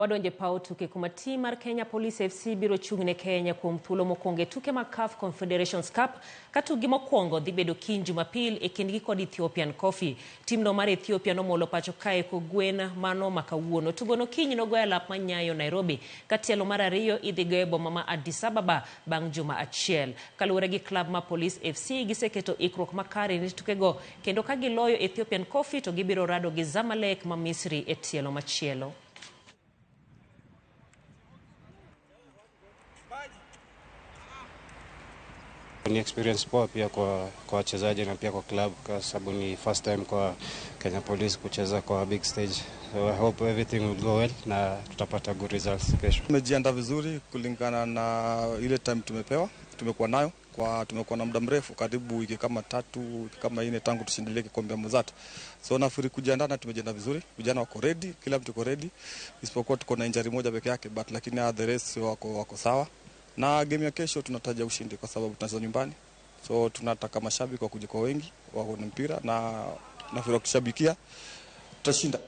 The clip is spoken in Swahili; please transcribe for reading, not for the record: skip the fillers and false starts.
Wadonje pao tuke kuma team mar Kenya Police FC biro chung'ne Kenya kuom thuolo mokwongo tuke mag CAF Confederations Cup katugi mokwongo dhi bedo kiny Jumapil e kindgi kod Ethiopian Coffee. Timno mar Ethiopia nomolo pacho kae kogwen mano makawuono. Tugono kiny nogoyo lap manyayo Nairobi. Katielo mar ariyo idhi goyo boma ma Addis Ababa bang' juma achiel. Kaluwore gi klab ma Police FC giseketo ikruok makare ne tukego kendo ka giloyo Ethiopian Coffee to gibiro rado gi Zamalek ma Misri e tielo machielo. Ni experience poa pia kwa wachezaji na pia kwa club kwa sababu ni first time kwa Kenya Police kucheza kwa big stage. So I hope everything will go well na tutapata good results kesho. Tumejiandaa vizuri kulingana na ile time tumekuwa nayo tumekuwa na muda mrefu karibu wiki kama 3 kama 4 tangu tushindilie kikombe Mozart. So nafikiri kujiandaa na tumejiandaa vizuri. Vijana wako ready, kila mtu yuko ready. Isipokuwa tuko na injury moja peke yake but lakini the rest wako sawa. Na game ya kesho tunataja ushindi kwa sababu tunacheza nyumbani. So tunataka mashabiki wa kuja kwa wengi, waone mpira na nafikiri kushabikia tutashinda.